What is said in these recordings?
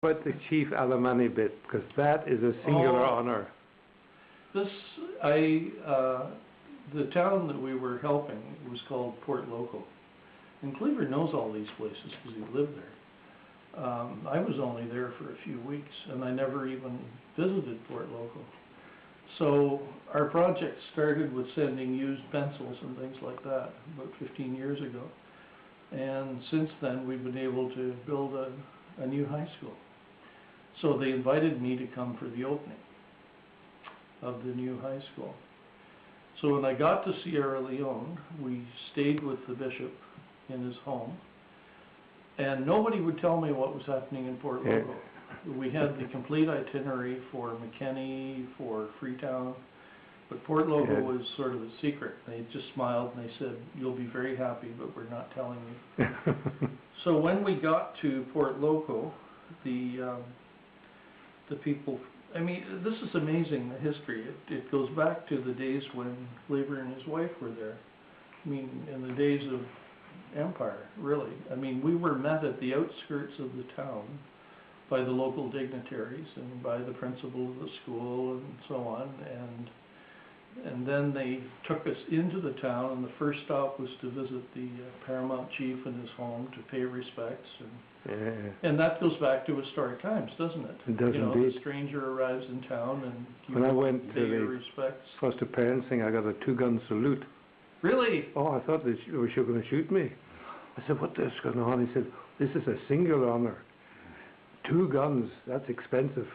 About the Chief Alemany bit, because that is a singular honor. The town that we were helping was called Port Local. And Cleaver knows all these places because he lived there. I was only there for a few weeks, and I never even visited Port Local. So our project started with sending used pencils and things like that about 15 years ago. And since then, we've been able to build a new high school. So they invited me to come for the opening of the new high school. So when I got to Sierra Leone, we stayed with the bishop in his home, and nobody would tell me what was happening in Port Local. We had the complete itinerary for McKinney, for Freetown, but Port Local was sort of a secret. They just smiled and they said, "You'll be very happy, but we're not telling you." So when we got to Port Local, the people, I mean, this is amazing, the history. It goes back to the days when Cleaver and his wife were there. I mean, in the days of empire, really. I mean, we were met at the outskirts of the town by the local dignitaries and by the principal of the school and so on. And then they took us into the town, and the first stop was to visit the paramount chief in his home to pay respects. And that goes back to historic times, doesn't it? It does, you know, indeed. the stranger arrives in town and you when I went pay to your the respects. foster parents thing, I got a 2-gun salute. Really? Oh, I thought they were going to shoot me. I said, "What is going on?" He said, "This is a singular honor. 2 guns, that's expensive."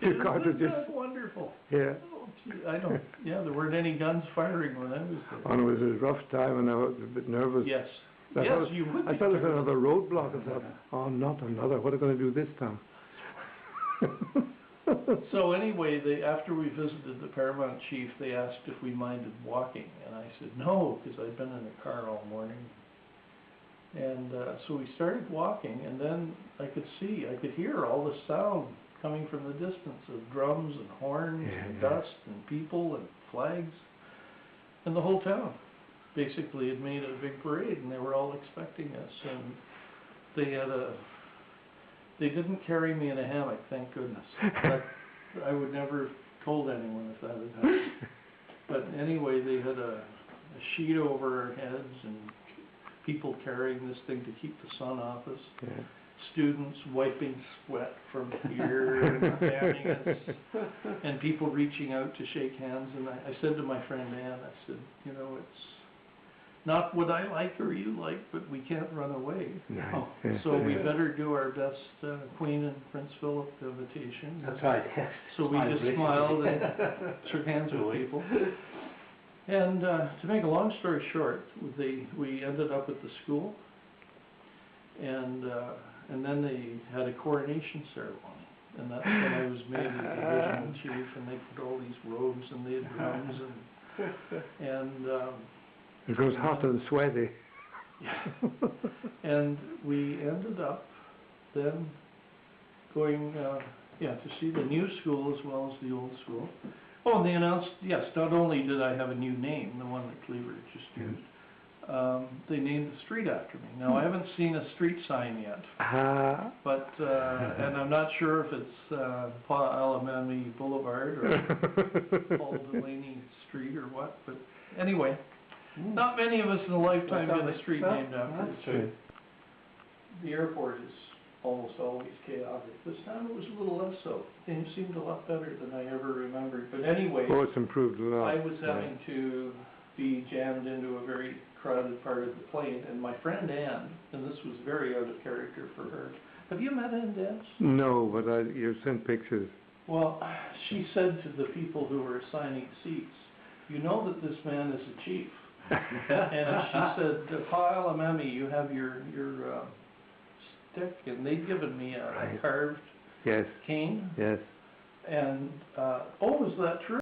2 cartridges. That's wonderful. Yeah. Oh, gee, I don't, yeah, there weren't any guns firing when I was there. And it was a rough time, and I was a bit nervous. Yes. I yes, thought, you would be. I thought it was another roadblock. I thought, oh, not another. What are they going to do this time? So anyway, after we visited the paramount chief, they asked if we minded walking, and I said no, because I'd been in a car all morning. And so we started walking, and then I could hear all the sound coming from the distance of drums and horns and dust and people and flags, and the whole town basically had made a big parade, and they were all expecting us. And they didn't carry me in a hammock, thank goodness. But I would never have told anyone if that had happened. But anyway, they had a sheet over our heads and people carrying this thing to keep the sun off us. Students wiping sweat from here and fanning us, and people reaching out to shake hands. And I said to my friend Ann, I said, you know, it's not what I like or you like, but we can't run away. No. So we better do our best Queen and Prince Philip invitation. That's right, yes. So we just smiled and shook hands with people. And to make a long story short, we ended up at the school, and then they had a coronation ceremony, and that's when I was made the divisional chief, and they put all these robes and they had drums and it was hot and sweaty. And we ended up then going to see the new school as well as the old school. Oh, and they announced, yes, not only did I have a new name, the one that Cleaver just used, they named the street after me. Now, I haven't seen a street sign yet, but, and I'm not sure if it's Pa Alemany Boulevard or Paul Delaney Street or what, but anyway, not many of us in a lifetime get a street named after us. True. The airport is almost always chaotic. This time it was a little less so. Things seemed a lot better than I ever remembered. But anyway, oh, it's improved a lot. I was having to be jammed into a very crowded part of the plane, and my friend Ann, and this was very out of character for her. Have you met Ann Dance? No, but you've sent pictures. Well, she said to the people who were assigning seats, "You know that this man is a chief." And she said, "Pa Alemany, you have your stick," and they'd given me a carved cane. Yes. And, oh, is that true?